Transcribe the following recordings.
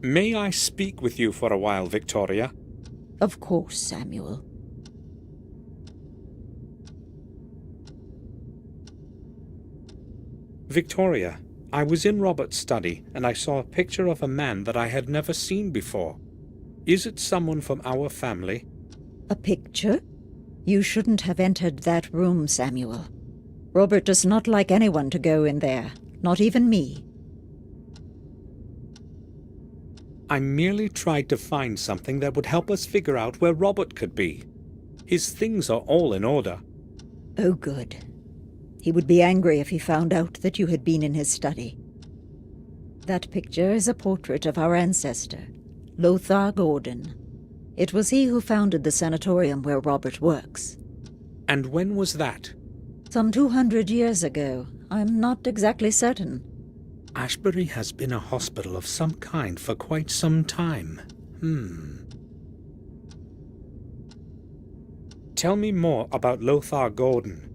May I speak with you for a while, Victoria? Of course, Samuel. Victoria, I was in Robert's study and I saw a picture of a man that I had never seen before. Is it someone from our family? A picture? You shouldn't have entered that room, Samuel. Robert does not like anyone to go in there, not even me. I merely tried to find something that would help us figure out where Robert could be. His things are all in order. Oh, good. He would be angry if he found out that you had been in his study. That picture is a portrait of our ancestor, Lothar Gordon. It was he who founded the sanatorium where Robert works. And when was that? Some 200 years ago. I'm not exactly certain. Ashbury has been a hospital of some kind for quite some time. Tell me more about Lothar Gordon.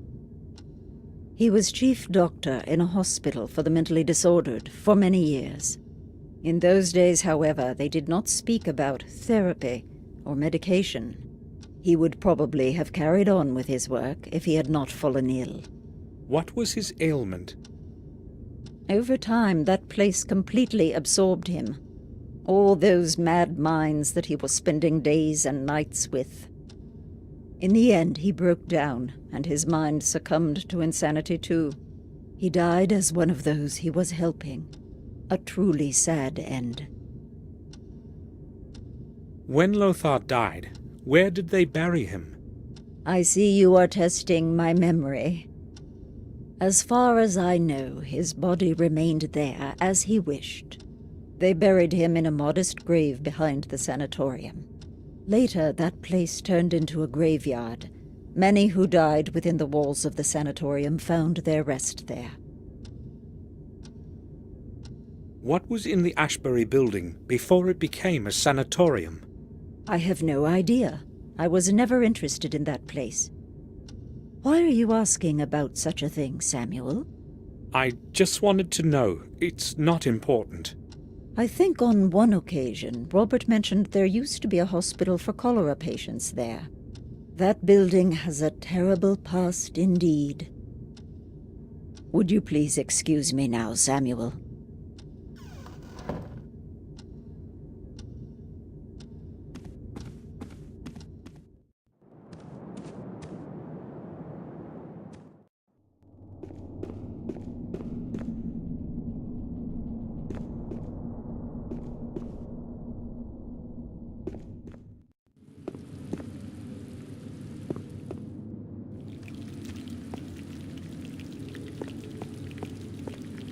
He was chief doctor in a hospital for the mentally disordered for many years. In those days, however, they did not speak about therapy or medication. He would probably have carried on with his work if he had not fallen ill. What was his ailment? Over time, that place completely absorbed him. All those mad minds that he was spending days and nights with. In the end, he broke down, and his mind succumbed to insanity too. He died as one of those he was helping. A truly sad end. When Lothar died, where did they bury him? I see you are testing my memory. As far as I know, his body remained there as he wished. They buried him in a modest grave behind the sanatorium. Later, that place turned into a graveyard. Many who died within the walls of the sanatorium found their rest there. What was in the Ashbury building before it became a sanatorium? I have no idea. I was never interested in that place. Why are you asking about such a thing, Samuel? I just wanted to know. It's not important. I think on one occasion, Robert mentioned there used to be a hospital for cholera patients there. That building has a terrible past indeed. Would you please excuse me now, Samuel?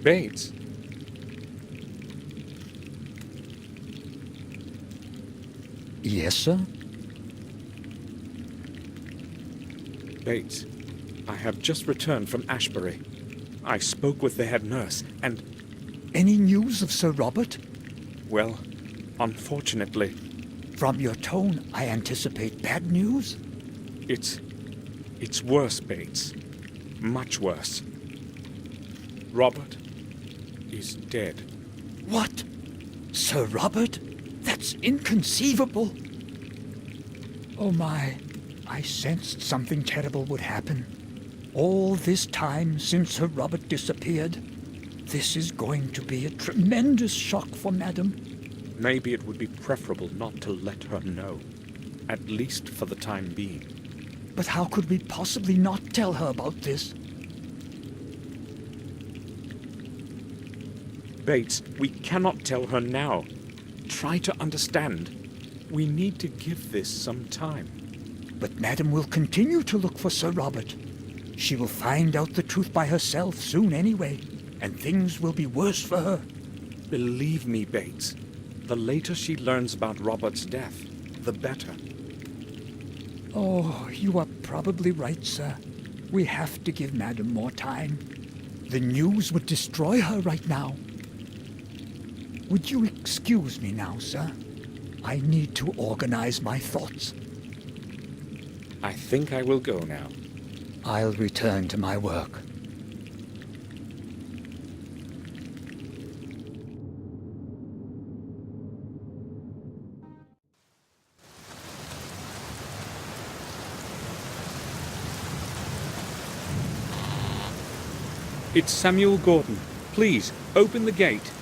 Bates? Yes, sir? Bates, I have just returned from Ashbury. I spoke with the head nurse, and... Any news of Sir Robert? well, unfortunately, From your tone, I anticipate bad news. it's worse, Bates. Much worse. Robert is dead. What? Sir Robert? That's inconceivable. Oh my, I sensed something terrible would happen. All this time since Sir Robert disappeared. This is going to be a tremendous shock for Madam. Maybe it would be preferable not to let her know, at least for the time being. But how could we possibly not tell her about this? Bates, we cannot tell her now. Try to understand. We need to give this some time. But Madam will continue to look for Sir Robert. She will find out the truth by herself soon anyway, and things will be worse for her. Believe me, Bates, the later she learns about Robert's death, the better. Oh, you are probably right, sir. We have to give Madam more time. The news would destroy her right now. Would you excuse me now, sir? I need to organize my thoughts. I think I will go now. I'll return to my work. It's Samuel Gordon. Please, open the gate.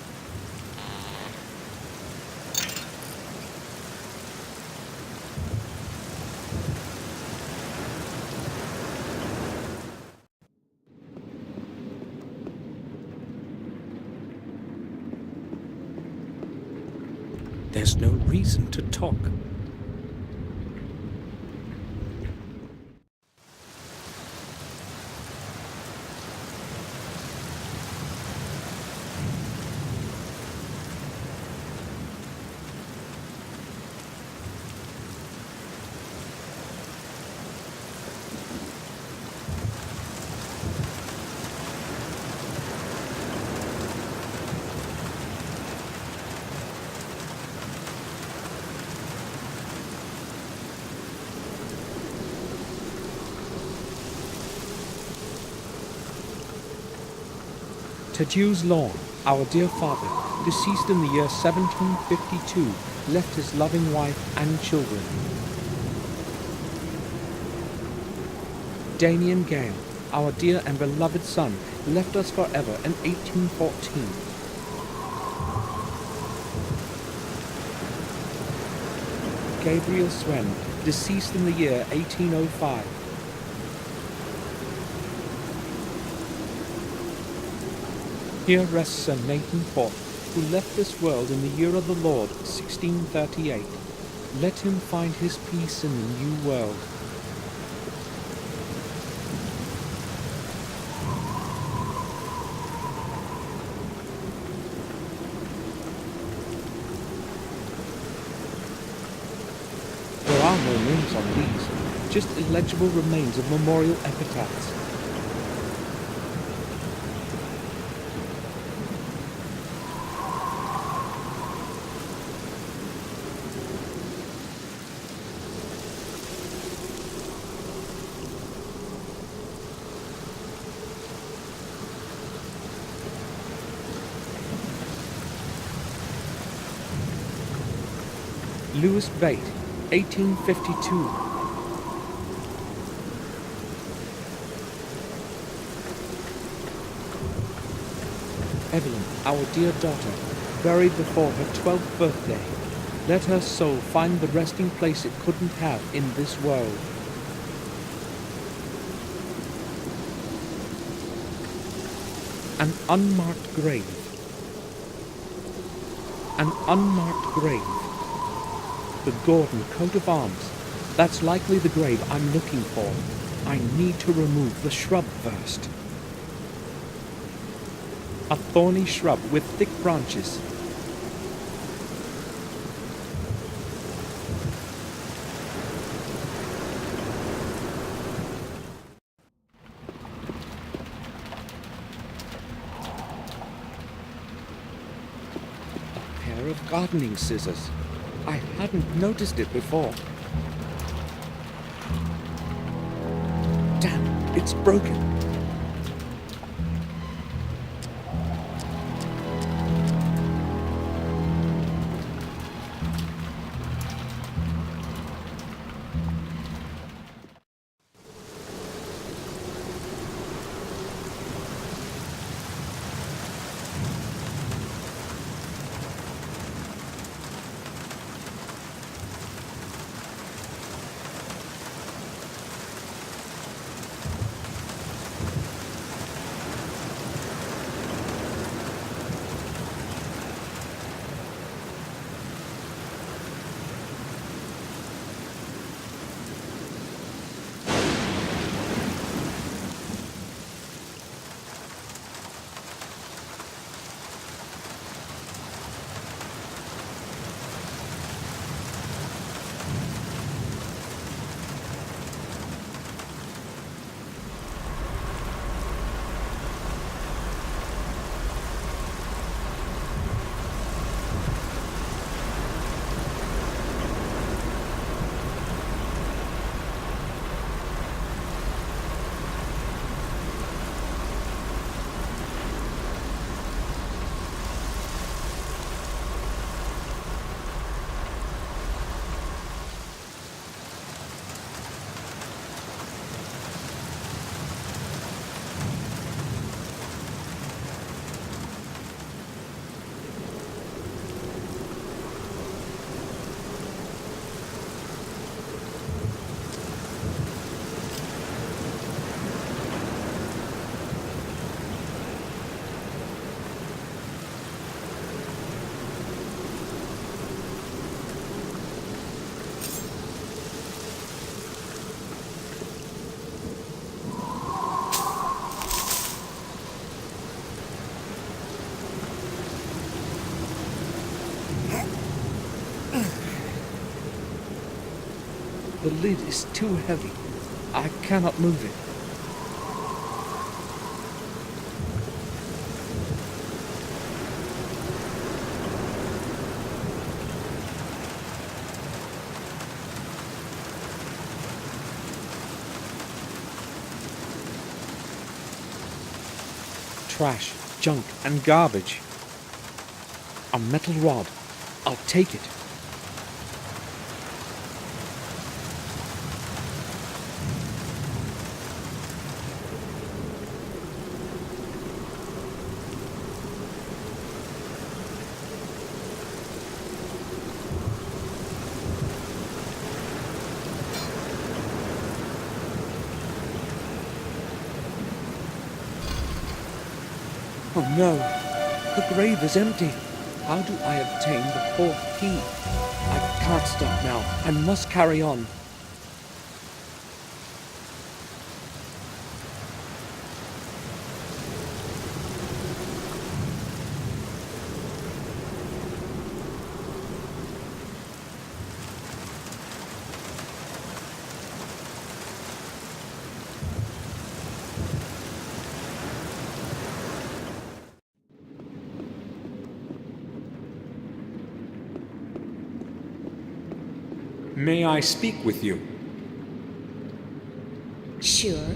There's no reason to talk. Tadeusz Lawn, our dear father, deceased in the year 1752, left his loving wife and children. Damien Gale, our dear and beloved son, left us forever in 1814. Gabriel Swen, deceased in the year 1805. Here rests Sir Nathan Thorpe, who left this world in the year of the Lord, 1638. Let him find his peace in the new world. There are no names on these, just illegible remains of memorial epitaphs. Louis Bate, 1852. Evelyn, our dear daughter, buried before her 12th birthday. Let her soul find the resting place it couldn't have in this world. An unmarked grave. An unmarked grave. The Gordon coat of arms. That's likely the grave I'm looking for. I need to remove the shrub first. A thorny shrub with thick branches. A pair of gardening scissors. I hadn't noticed it before. Damn, it's broken. The lid is too heavy. I cannot move it. Trash, junk, and garbage. A metal rod. I'll take it. Oh no, the grave is empty. How do I obtain the fourth key? I can't stop now. I must carry on. May I speak with you? Sure.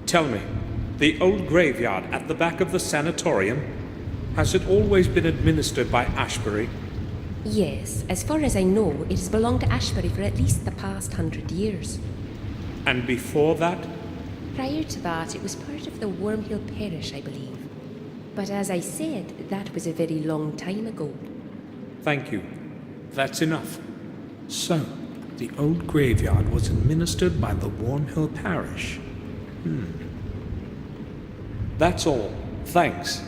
Tell me, the old graveyard at the back of the sanatorium, has it always been administered by Ashbury? Yes, as far as I know, it has belonged to Ashbury for at least the past 100 years. And before that? Prior to that, it was part of the Wormhill Parish, I believe. But as I said, that was a very long time ago. Thank you. That's enough. So, the old graveyard was administered by the Wormhill Parish. That's all. Thanks.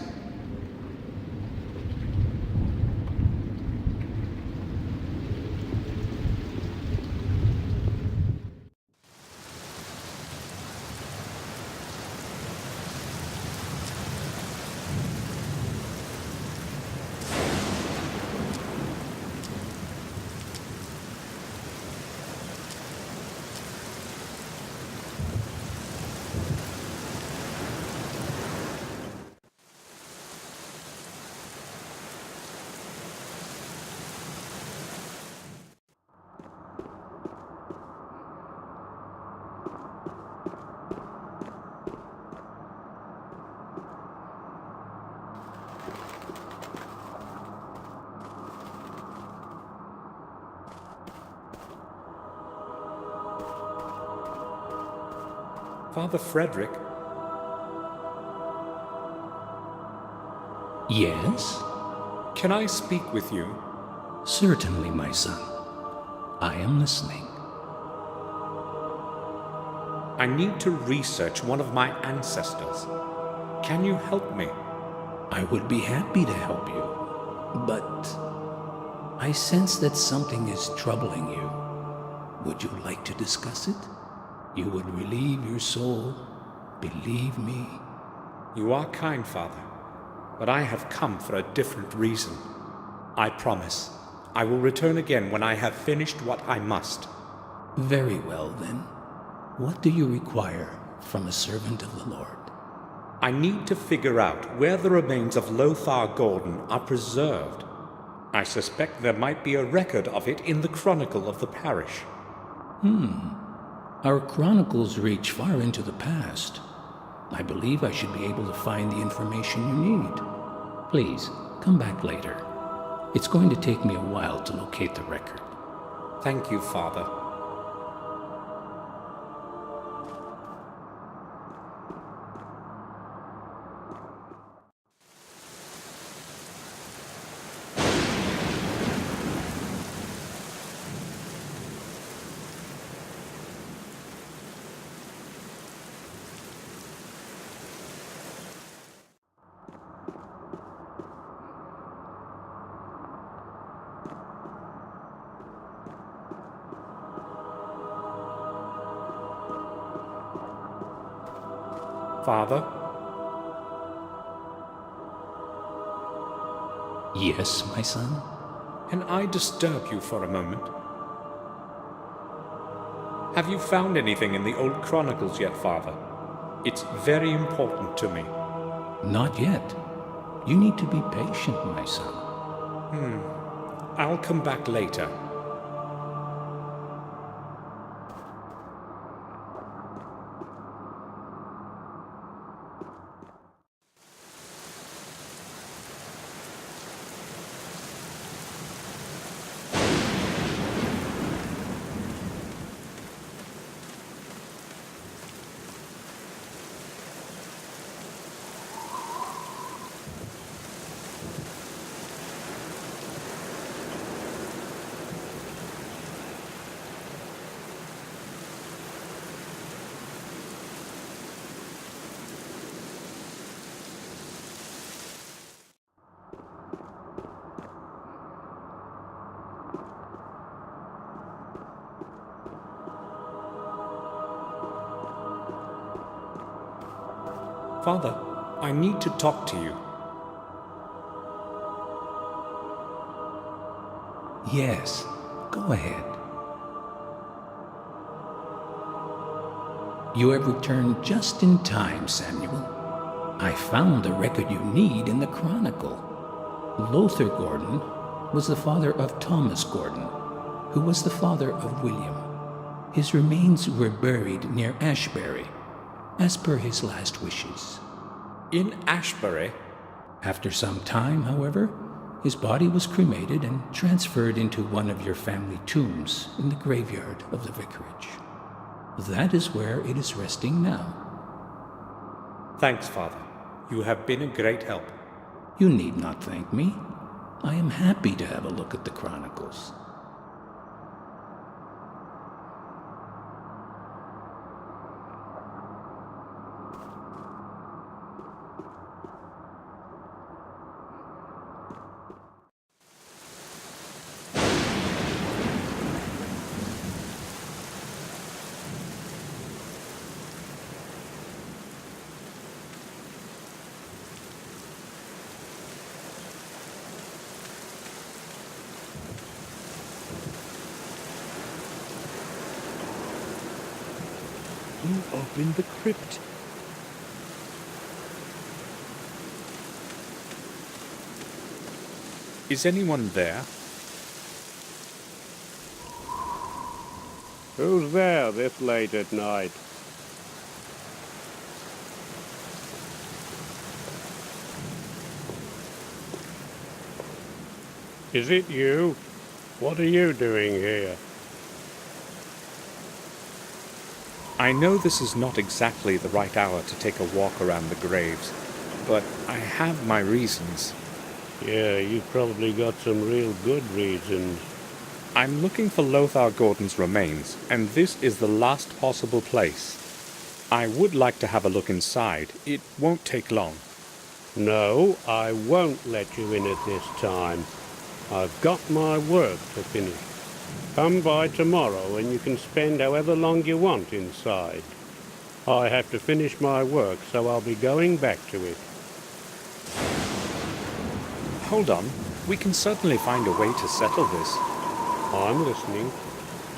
Father Frederick? Yes? Can I speak with you? Certainly, my son. I am listening. I need to research one of my ancestors. Can you help me? I would be happy to help you, but I sense that something is troubling you. Would you like to discuss it? You would relieve your soul, believe me. You are kind, Father, but I have come for a different reason. I promise, I will return again when I have finished what I must. Very well, then. What do you require from a servant of the Lord? I need to figure out where the remains of Lothar Gordon are preserved. I suspect there might be a record of it in the chronicle of the parish. Our chronicles reach far into the past. I believe I should be able to find the information you need. Please, come back later. It's going to take me a while to locate the record. Thank you, Father. Father? Yes, my son? Can I disturb you for a moment? Have you found anything in the old chronicles yet, Father? It's very important to me. Not yet. You need to be patient, my son. I'll come back later. Father, I need to talk to you. Yes, go ahead. You have returned just in time, Samuel. I found the record you need in the Chronicle. Lothar Gordon was the father of Thomas Gordon, who was the father of William. His remains were buried near Ashbury, as per his last wishes. In Ashbury? After some time, however, his body was cremated and transferred into one of your family tombs in the graveyard of the vicarage. That is where it is resting now. Thanks, Father. You have been a great help. You need not thank me. I am happy to have a look at the chronicles. Who opened the crypt? Is anyone there? Who's there this late at night? Is it you? What are you doing here? I know this is not exactly the right hour to take a walk around the graves, but I have my reasons. Yeah, you've probably got some real good reasons. I'm looking for Lothar Gordon's remains, and this is the last possible place. I would like to have a look inside. It won't take long. No, I won't let you in at this time. I've got my work to finish. Come by tomorrow and you can spend however long you want inside. I have to finish my work, so I'll be going back to it. Hold on. We can certainly find a way to settle this. I'm listening.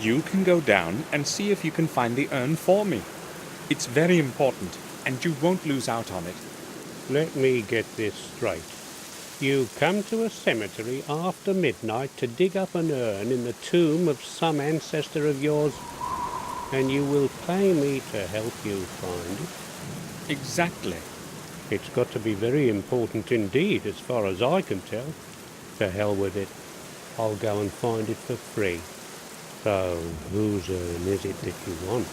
You can go down and see if you can find the urn for me. It's very important, and you won't lose out on it. Let me get this straight. You come to a cemetery after midnight to dig up an urn in the tomb of some ancestor of yours, and you will pay me to help you find it? Exactly. It's got to be very important indeed, as far as I can tell. To hell with it. I'll go and find it for free. So, whose urn is it that you want?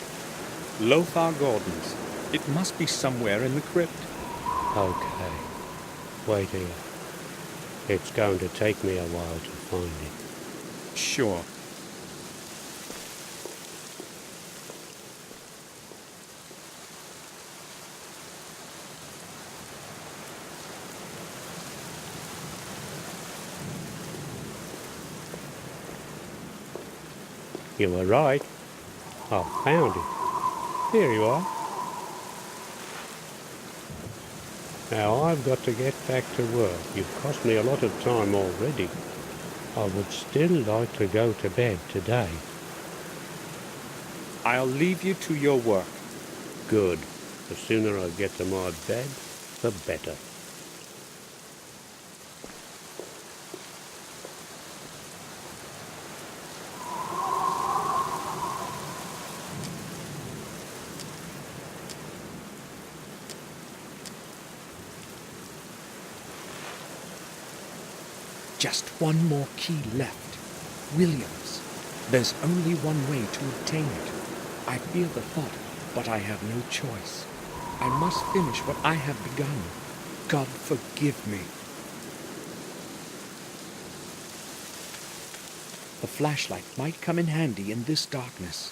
Lothar Gordon's. It must be somewhere in the crypt. Okay. Wait here. It's going to take me a while to find it. Sure. You were right. I found it. Here you are. Now I've got to get back to work. You've cost me a lot of time already. I would still like to go to bed today. I'll leave you to your work. Good. The sooner I get to my bed, the better. Just one more key left. Williams. There's only one way to obtain it. I feel the thought, but I have no choice. I must finish what I have begun. God forgive me. The flashlight might come in handy in this darkness.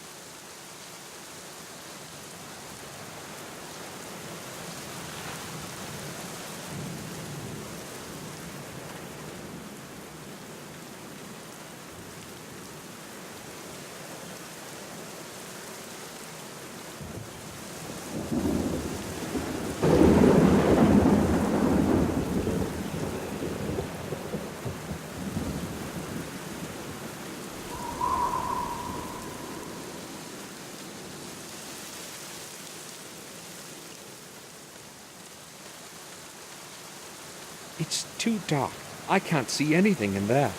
It's too dark. I can't see anything in there.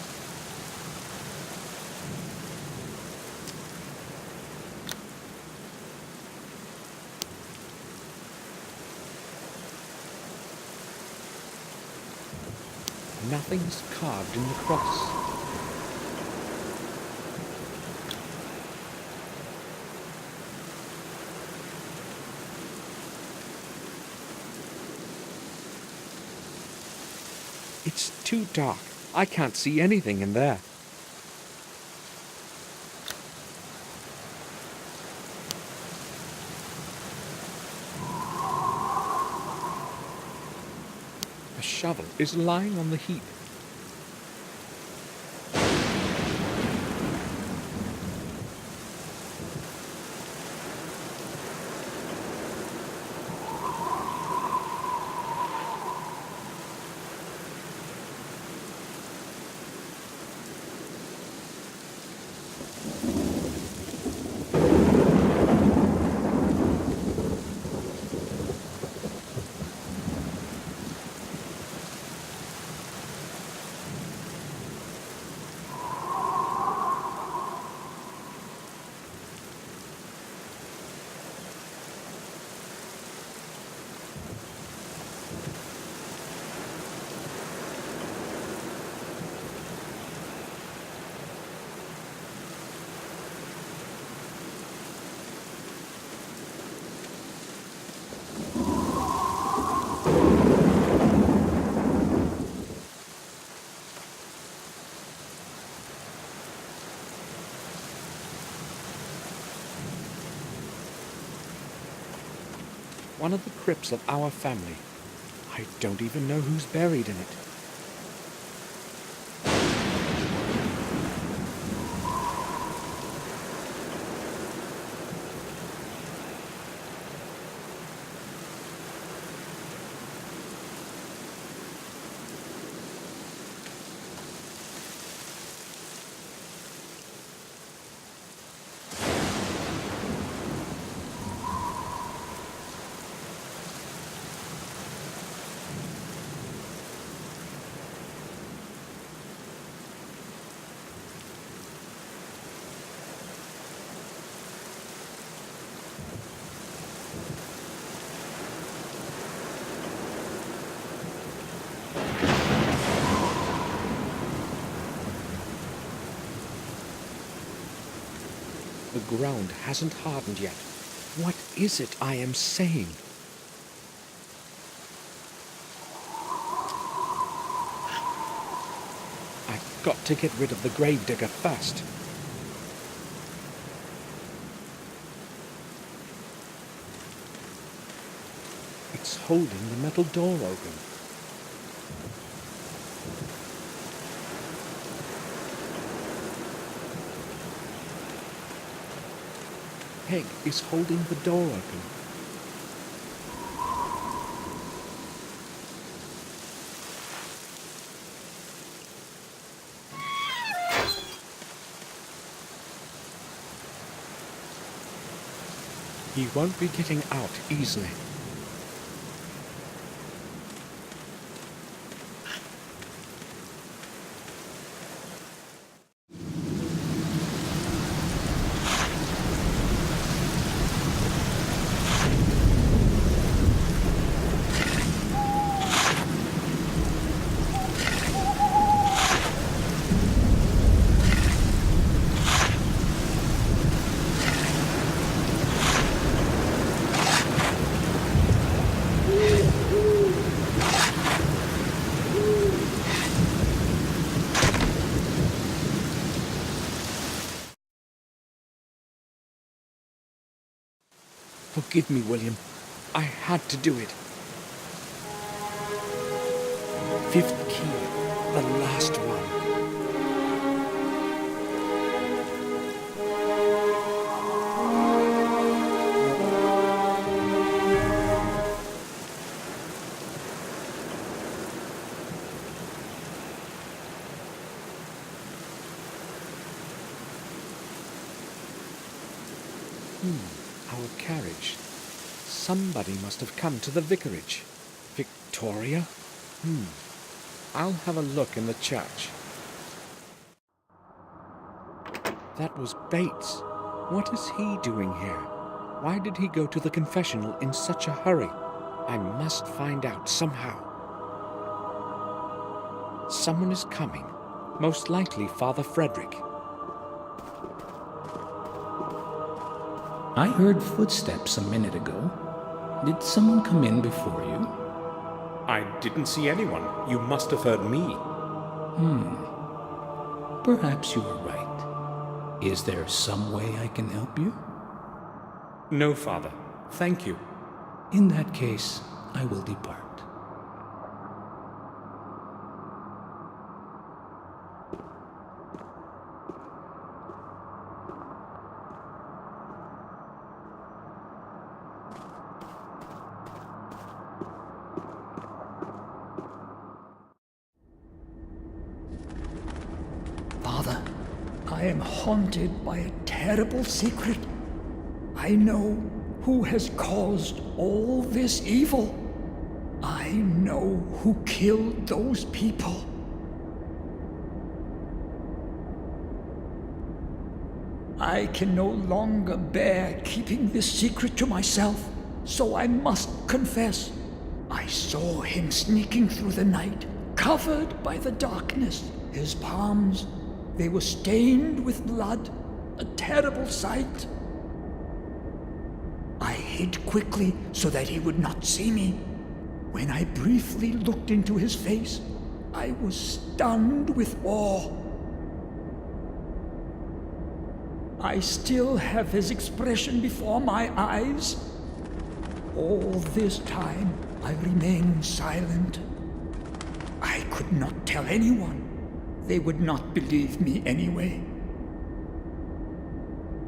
Nothing's carved in the cross. It's too dark. I can't see anything in there. A shovel is lying on the heap. One of the crypts of our family. I don't even know who's buried in it. The ground hasn't hardened yet. What is it I am saying? I've got to get rid of the gravedigger first. It's holding the metal door open. Peg is holding the door open. He won't be getting out easily. Forgive me, William. I had to do it. Fifth key, the last one. Our carriage. Somebody must have come to the vicarage. Victoria? I'll have a look in the church. That was Bates. What is he doing here? Why did he go to the confessional in such a hurry? I must find out somehow. Someone is coming. Most likely Father Frederick. I heard footsteps a minute ago. Did someone come in before you? I didn't see anyone. You must have heard me. Perhaps you were right. Is there some way I can help you? No, Father. Thank you. In that case, I will depart. Father, I am haunted by a terrible secret. I know who has caused all this evil. I know who killed those people. I can no longer bear keeping this secret to myself, so I must confess. I saw him sneaking through the night, covered by the darkness. His palms, they were stained with blood, a terrible sight. I hid quickly so that he would not see me. When I briefly looked into his face, I was stunned with awe. I still have his expression before my eyes. All this time, I remained silent. I could not tell anyone. They would not believe me anyway.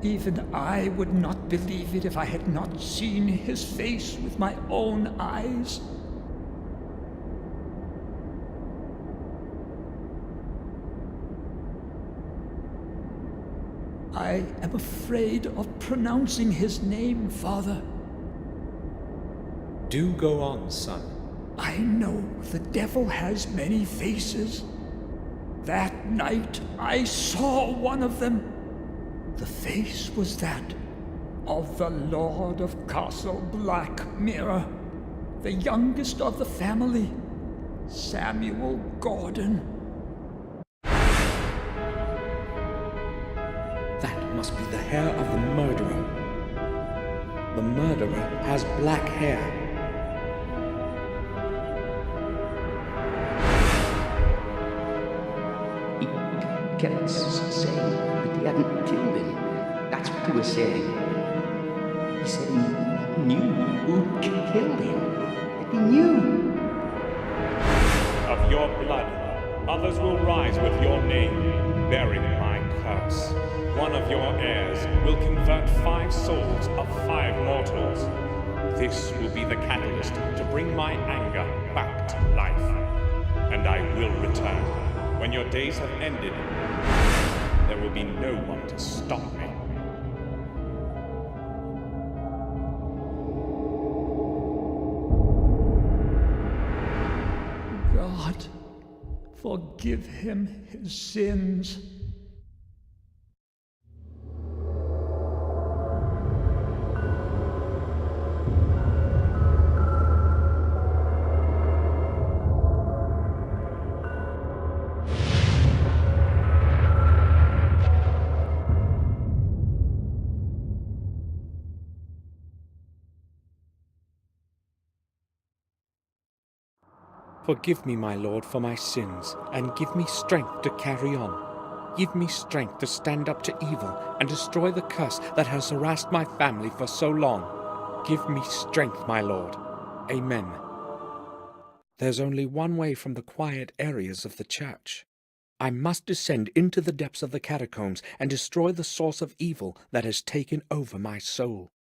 Even I would not believe it if I had not seen his face with my own eyes. I am afraid of pronouncing his name, Father. Do go on, son. I know the devil has many faces. That night I saw one of them. The face was that of the Lord of Castle Black Mirror, the youngest of the family, Samuel Gordon. That must be the hair of the murderer. The murderer has black hair. He kept saying that he hadn't killed him. That's what he was saying. He said he knew who killed him. That he knew. Of your blood, others will rise with your name, bearing my curse. One of your heirs will convert 5 souls of 5 mortals. This will be the catalyst to bring my anger back to life. And I will return. When your days have ended, there will be no one to stop me. Forgive him his sins. Forgive me, my Lord, for my sins, and give me strength to carry on. Give me strength to stand up to evil and destroy the curse that has harassed my family for so long. Give me strength, my Lord. Amen. There's only one way from the quiet areas of the church. I must descend into the depths of the catacombs and destroy the source of evil that has taken over my soul.